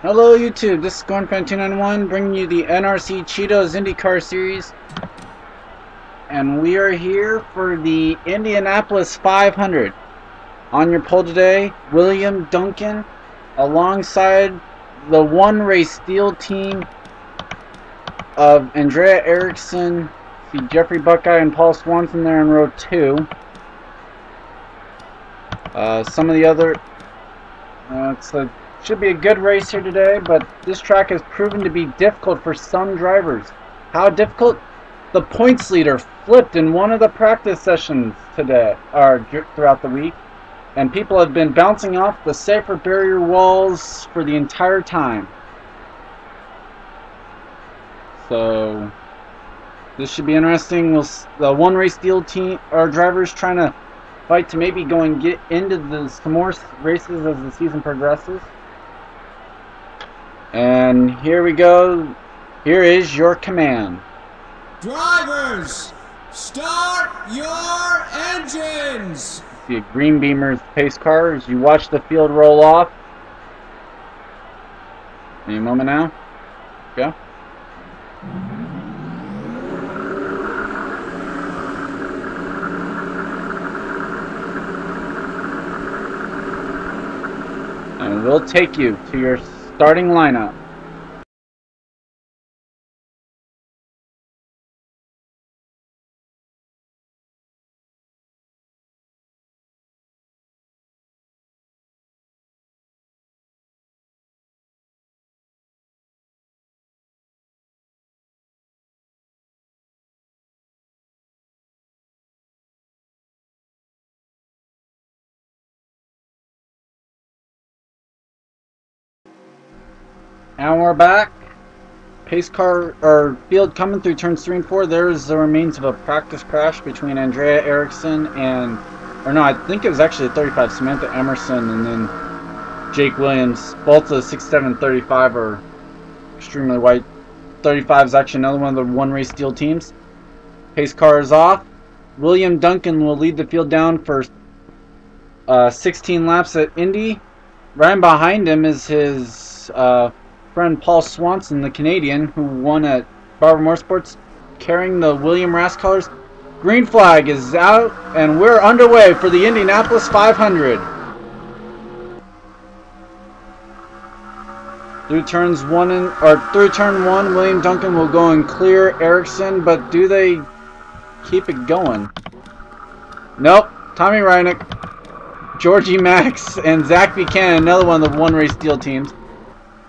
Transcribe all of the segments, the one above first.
Hello YouTube, this is Gornfan291 bringing you the NRC Cheetos Indycar series, and we are here for the Indianapolis 500. On your pole today, William Duncan alongside the one race steel team of Andrea Erickson, see Jeffrey Buckeye and Paul Swanson there in row 2. Some of the other should be a good race here today, but this track has proven to be difficult for some drivers. How difficult? The points leader flipped in one of the practice sessions today, or throughout the week, and people have been bouncing off the safer barrier walls for the entire time. So this should be interesting. The one race steel team, our drivers trying to fight to maybe go and get into some more races as the season progresses. And here we go. Here is your command. Drivers, start your engines! See a green beamer's pace car as you watch the field roll off. Any moment now. Go. And we'll take you to your starting lineup. And we're back. Pace car or field coming through turns 3 and 4. There's the remains of a practice crash between Andrea Erickson and, or no, I think it was actually a 35, Samantha Emerson, and then Jake Williams. Both of the 6'7", 35 are extremely white. 35 is actually another one of the one race steel teams. Pace car is off. William Duncan will lead the field down for 16 laps at Indy. Right behind him is his friend Paul Swanson, the Canadian, who won at Barber Motorsports, carrying the William Rask colors. Green flag is out, and we're underway for the Indianapolis 500. Through turn 1, William Duncan will go and clear Erickson, but do they keep it going? Nope. Tommy Reinick, Georgie Max, and Zach Buchanan, another one of the one race steel teams.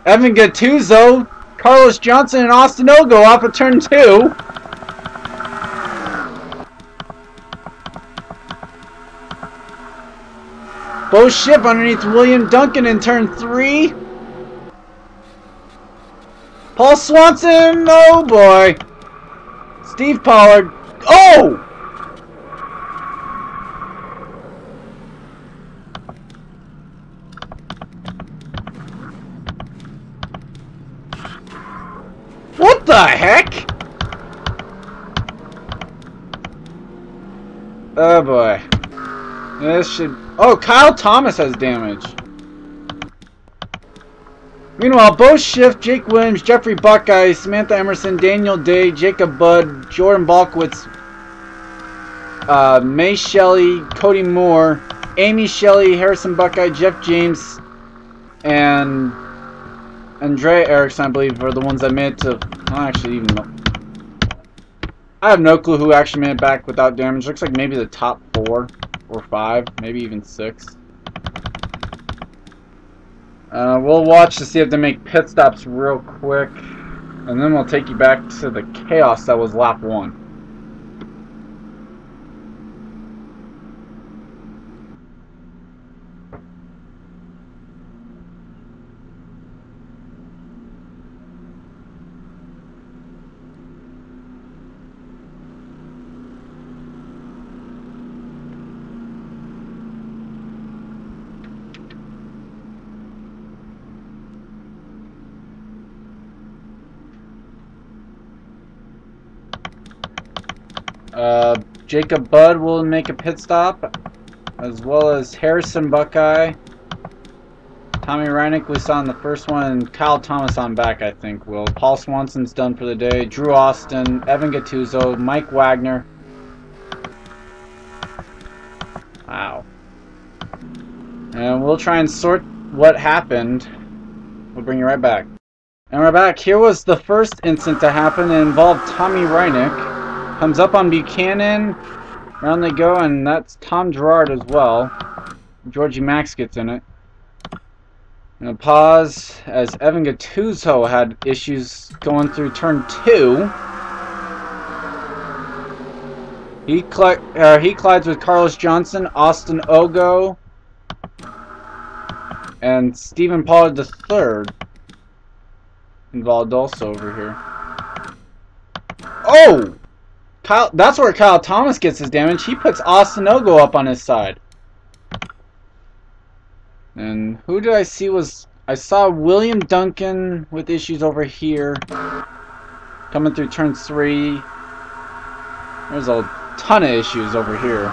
Evan Gattuso, Carlos Johnson, and Austin Ogo off of turn 2. Bo Schiff underneath William Duncan in turn 3. Paul Swanson, oh boy. Steve Pollard, oh! What the heck? Oh boy. This should... Oh, Kyle Thomas has damage. Meanwhile, Bo Schiff, Jake Williams, Jeffrey Buckeye, Samantha Emerson, Daniel Day, Jacob Budd, Jordan Balkowitz, May Shelley, Cody Moore, Amy Shelley, Harrison Buckeye, Jeff James, and Andrea Erickson, I believe, are the ones that made it to... I actually even know. I have no clue who actually made it back without damage. Looks like maybe the top 4 or 5, maybe even 6. We'll watch to see if they make pit stops real quick, and then we'll take you back to the chaos that was lap 1. Jacob Budd will make a pit stop, as well as Harrison Buckeye, Tommy Reinick we saw in the first one, and Kyle Thomas on back, I think. Will Paul Swanson's done for the day. Drew Austin, Evan Gattuso, Mike Wagner. Wow. And we'll try and sort what happened. We'll bring you right back. And we're back. Here was the first incident to happen. It involved Tommy Reinick. Comes up on Buchanan. Around they go, and that's Tom Gerard as well. Georgie Max gets in it. And a pause as Evan Gattuso had issues going through turn 2. He collides with Carlos Johnson, Austin Ogo, and Stephen Pollard III involved also over here. Oh! That's where Kyle Thomas gets his damage. He puts Austin Ogo up on his side. And who did I see was... I saw William Duncan with issues over here. Coming through turn 3. There's a ton of issues over here.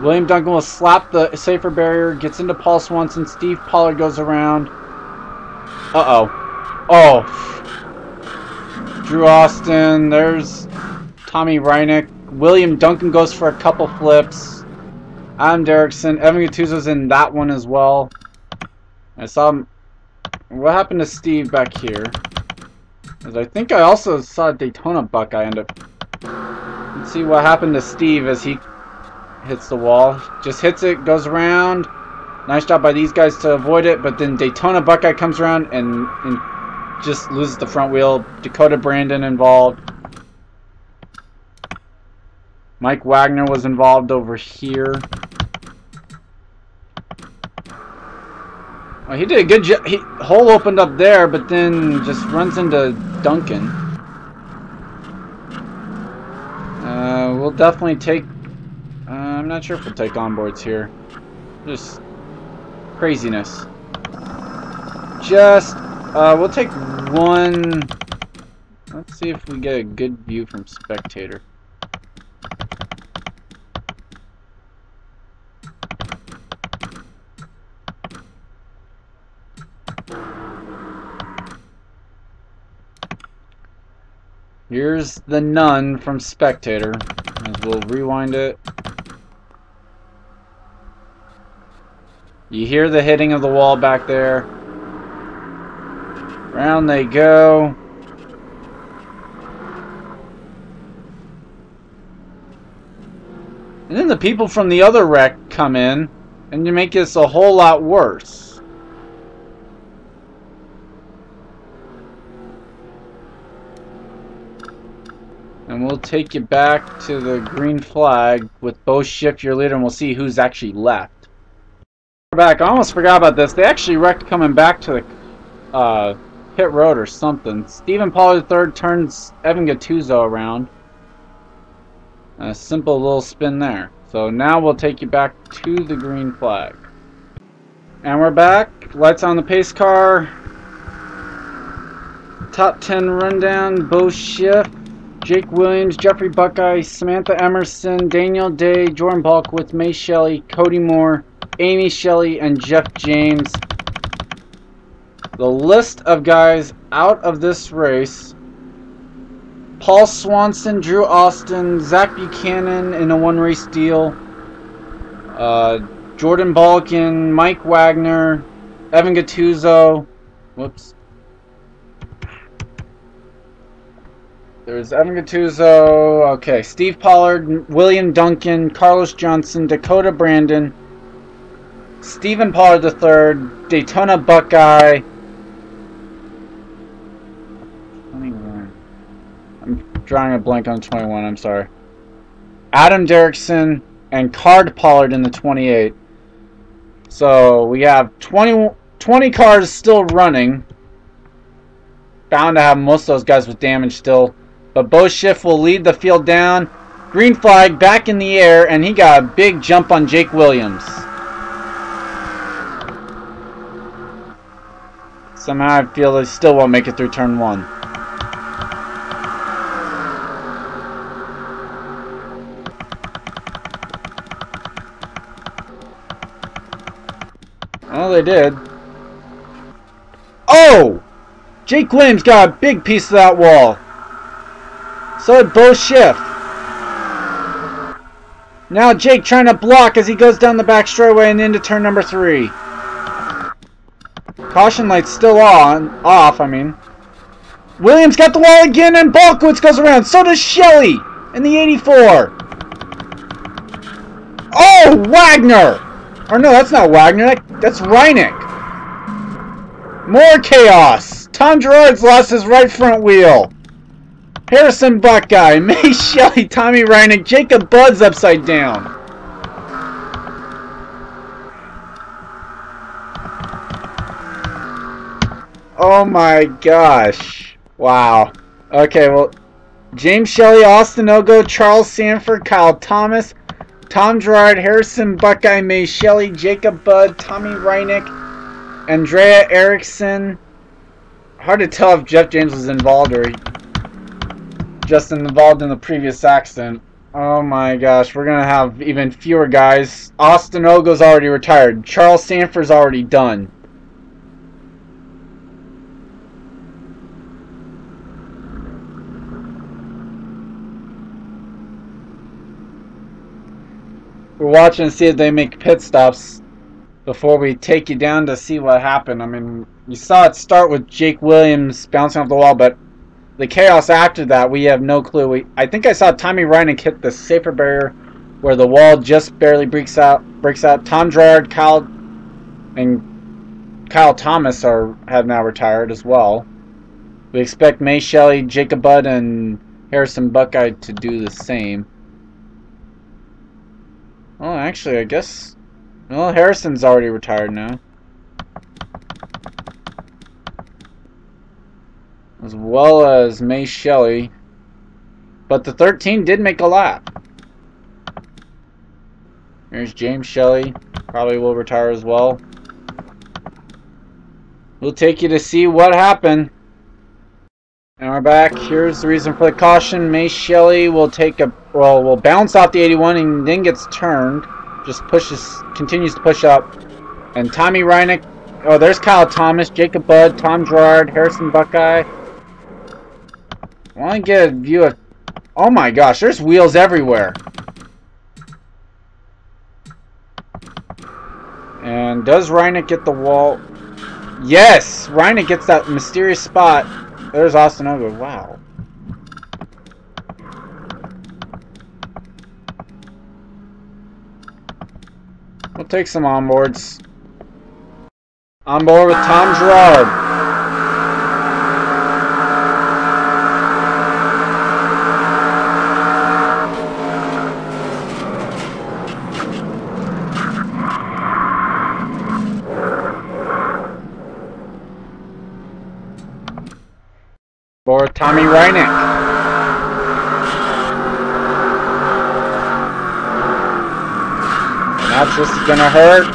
William Duncan will slap the safer barrier. Gets into Paul Swanson. Steve Pollard goes around. Uh-oh. Oh. Drew Austin. There's Tommy Reinick. William Duncan goes for a couple flips. Adam Derrickson. Evan Gattuso's in that one as well. I saw him. What happened to Steve back here? Because I think I also saw Daytona Buckeye end up. Let's see what happened to Steve as he hits the wall. Just hits it, goes around. Nice job by these guys to avoid it, but then Daytona Buckeye comes around and just loses the front wheel. Dakota Brandon involved. Mike Wagner was involved over here. Well, he did a good job. Hole opened up there, but then just runs into Duncan. We'll definitely take... I'm not sure if we'll take onboards here. Just craziness. We'll take one... Let's see if we get a good view from spectator. Here's the nun from spectator, as we'll rewind it. You hear the hitting of the wall back there. Round they go. And then the people from the other wreck come in, and you make this a whole lot worse. And we'll take you back to the green flag with Bo Schiff, your leader, and we'll see who's actually left. We're back. I almost forgot about this. They actually wrecked coming back to the pit road or something. Stephen Pollard III turns Evan Gattuso around. A simple little spin there. So now we'll take you back to the green flag. And we're back. Lights on the pace car. Top 10 rundown. Bo Schiff, Jake Williams, Jeffrey Buckeye, Samantha Emerson, Daniel Day, Jordan Balkowitz, May Shelley, Cody Moore, Amy Shelley, and Jeff James. The list of guys out of this race: Paul Swanson, Drew Austin, Zach Buchanan in a one-race deal, Jordan Balkin, Mike Wagner, Evan Gattuso, whoops. There's Evan Gattuso, okay, Steve Pollard, William Duncan, Carlos Johnson, Dakota Brandon, Stephen Pollard III, Daytona Buckeye, 21. I'm drawing a blank on 21, I'm sorry. Adam Derrickson, and Card Pollard in the 28. So we have 20 cars still running. Bound to have most of those guys with damage still. But Bo Schiff will lead the field down. Green flag back in the air, and he got a big jump on Jake Williams. Somehow I feel they still won't make it through turn 1. did. Oh! Jake Williams got a big piece of that wall. So did Bo Schiff. Now Jake trying to block as he goes down the back straightaway and into turn number 3. Caution lights still off, I mean. Williams got the wall again and Balkowitz goes around. So does Shelley in the 84. Oh, Wagner! Or no, that's not Wagner. That's Reineck. More chaos. Tom Gerard's lost his right front wheel. Harrison Buckeye, May Shelley, Tommy Reineck, Jacob Budd's upside down. Oh my gosh. Wow. Okay, well, James Shelley, Austin Ogo, Charles Sanford, Kyle Thomas, Tom Gerard, Harrison Buckeye, May Shelley, Jacob Budd, Tommy Reineck, Andrea Erickson. Hard to tell if Jeff James was involved or just involved in the previous accident. Oh my gosh, we're going to have even fewer guys. Austin Ogo's already retired. Charles Sanford's already done. We're watching to see if they make pit stops before we take you down to see what happened. I mean, you saw it start with Jake Williams bouncing off the wall, but the chaos after that, we have no clue. I think I saw Tommy Reineck hit the safer barrier where the wall just barely breaks out. Tom Gerard, Kyle Thomas have now retired as well. We expect May Shelley, Jacob Budd, and Harrison Buckeye to do the same. Oh, actually, I guess... Well, Harrison's already retired now. As well as May Shelley. But the 13 did make a lap. Here's James Shelley. Probably will retire as well. We'll take you to see what happened. And we're back. Here's the reason for the caution. May Shelley will will bounce off the 81 and then gets turned. Just continues to push up. And Tommy Reineck. Oh, there's Kyle Thomas, Jacob Budd, Tom Gerard, Harrison Buckeye. I want to get a view of... Oh my gosh, there's wheels everywhere. And does Reineck get the wall? Yes! Reineck gets that mysterious spot. There's Austin Ogo. Wow. We'll take some onboards. On board with Tom Gerard. For Tommy Reineck. And that's just gonna hurt.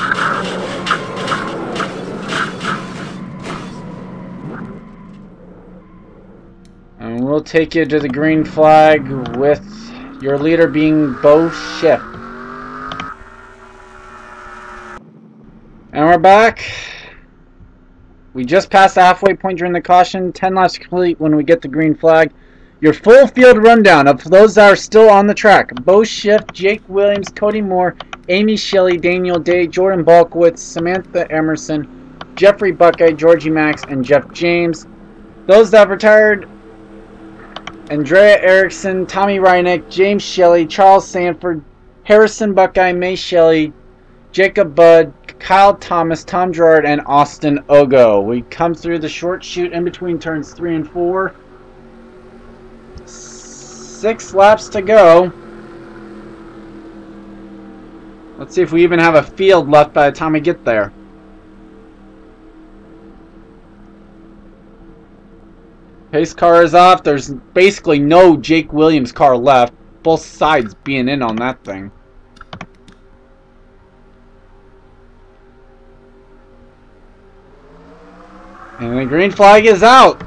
And we'll take you to the green flag with your leader being Bo Schiff. And we're back. We just passed the halfway point during the caution. 10 laps complete when we get the green flag. Your full field rundown of those that are still on the track. Bo Schiff, Jake Williams, Cody Moore, Amy Shelley, Daniel Day, Jordan Balkowitz, Samantha Emerson, Jeffrey Buckeye, Georgie Max, and Jeff James. Those that have retired: Andrea Erickson, Tommy Reineck, James Shelley, Charles Sanford, Harrison Buckeye, May Shelley, Jacob Budd, Kyle Thomas, Tom Gerard, and Austin Ogo. We come through the short chute in between turns 3 and 4. 6 laps to go. Let's see if we even have a field left by the time we get there. Pace car is off. There's basically no Jake Williams car left. Both sides being in on that thing. And the green flag is out.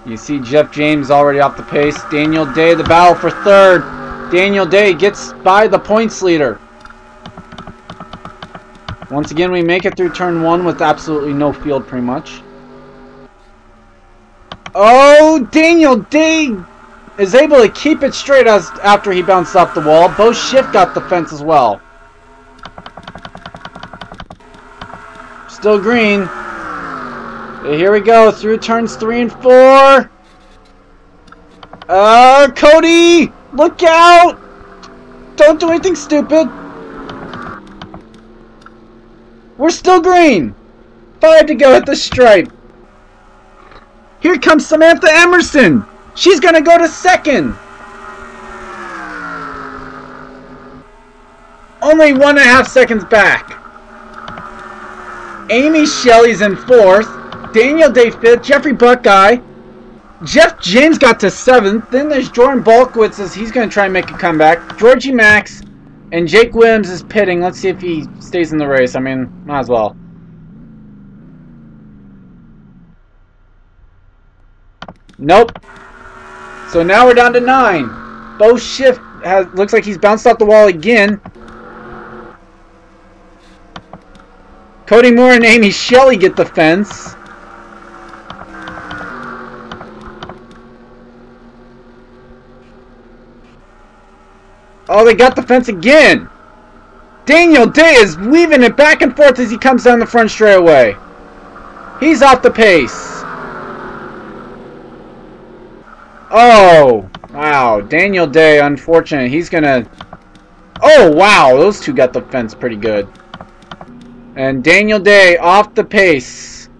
You see Jeff James already off the pace. Daniel Day, the battle for third. Daniel Day gets by the points leader. Once again, we make it through turn 1 with absolutely no field, pretty much. Oh, Daniel Day is able to keep it straight after he bounced off the wall. Bo Schiff got the fence as well. Still green. Here we go through turns 3 and 4. Cody, look out! Don't do anything stupid. We're still green. 5 to go at the stripe. Here comes Samantha Emerson. She's gonna go to second. Only 1.5 seconds back. Amy Shelley's in 4th. Daniel Day 5th. Jeffrey Buckeye. Jeff James got to 7th. Then there's Jordan Balkowitz as he's going to try and make a comeback. Georgie Max and Jake Williams is pitting. Let's see if he stays in the race. I mean, might as well. Nope. So now we're down to 9. Bo Schiff looks like he's bounced off the wall again. Cody Moore and Amy Shelley get the fence. Oh, they got the fence again. Daniel Day is weaving it back and forth as he comes down the front straightaway. He's off the pace. Oh, wow. Daniel Day, unfortunate. He's going to... Oh, wow. Those two got the fence pretty good. And Daniel Day off the pace.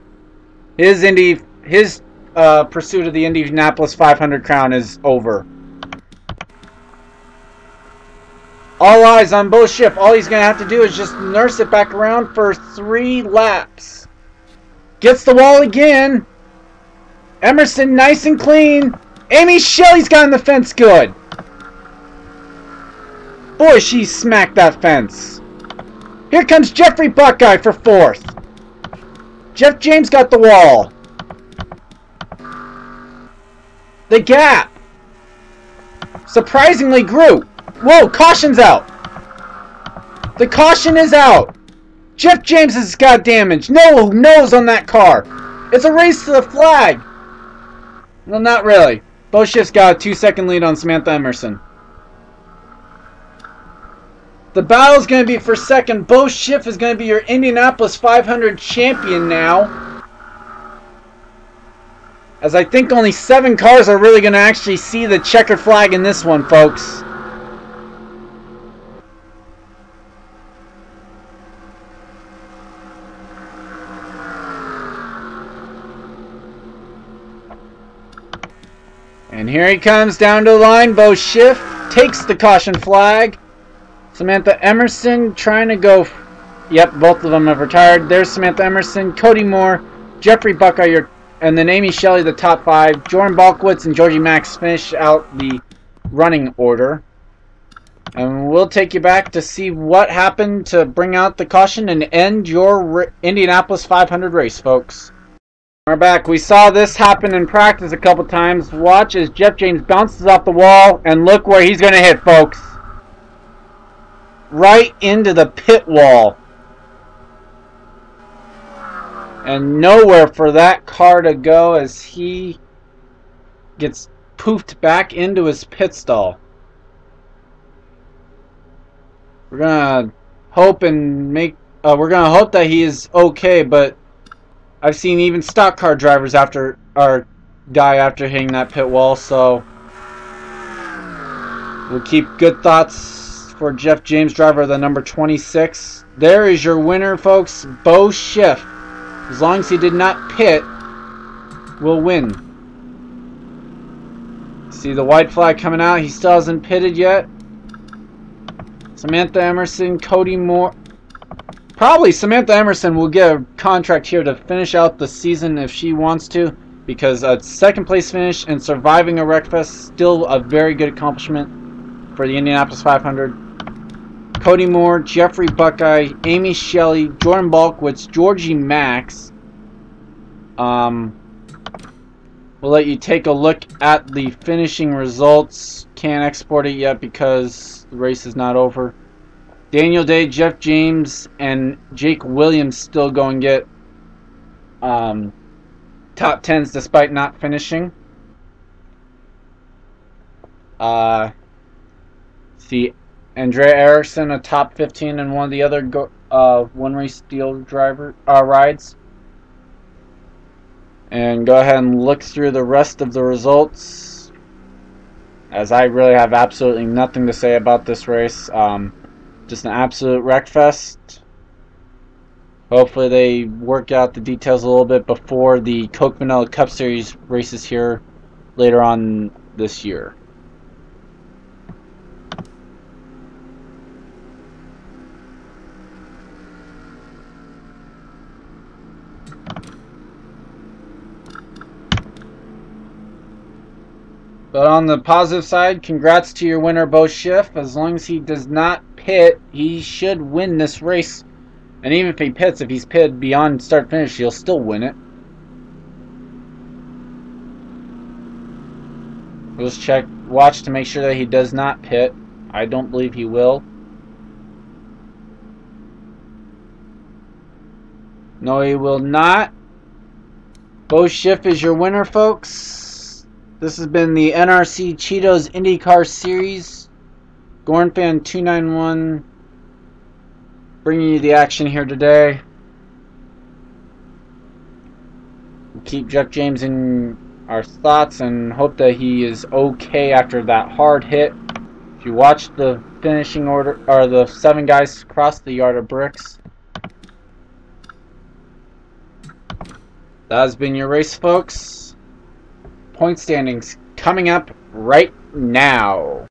His pursuit of the Indianapolis 500 crown is over. All eyes on Bo Schiff. All he's going to have to do is just nurse it back around for 3 laps. Gets the wall again. Emerson nice and clean. Amy Shelley's gotten the fence good. Boy, she smacked that fence. Here comes Jeffrey Buckeye for 4th. Jeff James got the wall. The gap surprisingly grew. Whoa, caution's out. The caution is out. Jeff James has got damage. No nose on that car. It's a race to the flag. Well, not really. Bo Schiff's got a 2-second lead on Samantha Emerson. The battle's going to be for second. Bo Schiff is going to be your Indianapolis 500 champion now. As I think only 7 cars are really going to actually see the checkered flag in this one, folks. And here he comes down to the line. Bo Schiff takes the caution flag. Samantha Emerson trying to go. Yep, both of them have retired. There's Samantha Emerson, Cody Moore, Jeffrey Buckeye, and then Amy Shelley, the top 5. Jordan Balkowitz and Georgie Max finish out the running order. And we'll take you back to see what happened to bring out the caution and end your Indianapolis 500 race, folks. We're back. We saw this happen in practice a couple times. Watch as Jeff James bounces off the wall, and look where he's going to hit, folks. Right into the pit wall. And nowhere for that car to go as he gets poofed back into his pit stall. We're gonna hope and we're gonna hope that he is okay, but I've seen even stock car drivers die after hitting that pit wall, so we'll keep good thoughts for Jeff James, driver of the number 26. There is your winner, folks. Bo Schiff, as long as he did not pit, will win. See the white flag coming out. He still hasn't pitted yet. Samantha Emerson, Cody Moore. Probably Samantha Emerson will get a contract here to finish out the season if she wants to, because a second place finish and surviving a wreckfest still a very good accomplishment for the Indianapolis 500. Cody Moore, Jeffrey Buckeye, Amy Shelley, Jordan Balkowitz, Georgie Max, We'll let you take a look at the finishing results. Can't export it yet because the race is not over. Daniel Day, Jeff James, and Jake Williams still go and get top 10s despite not finishing. See, Andrea Erickson, a top 15 in one of the other one race deal driver rides. And go ahead and look through the rest of the results, as I really have absolutely nothing to say about this race. Just an absolute wreckfest. Hopefully they work out the details a little bit before the Coke Vanilla Cup Series races here later on this year. But on the positive side, congrats to your winner, Bo Schiff. As long as he does not pit, he should win this race. And even if he pits, if he's pitted beyond start finish, he'll still win it. We'll just watch to make sure that he does not pit. I don't believe he will. No, he will not. Bo Schiff is your winner, folks. This has been the NRC Cheetos IndyCar Series. GornFan291 bringing you the action here today. We'll keep Jeff James in our thoughts and hope that he is okay after that hard hit. If you watch the finishing order, or the 7 guys across the yard of bricks. That has been your race, folks. Point standings coming up right now.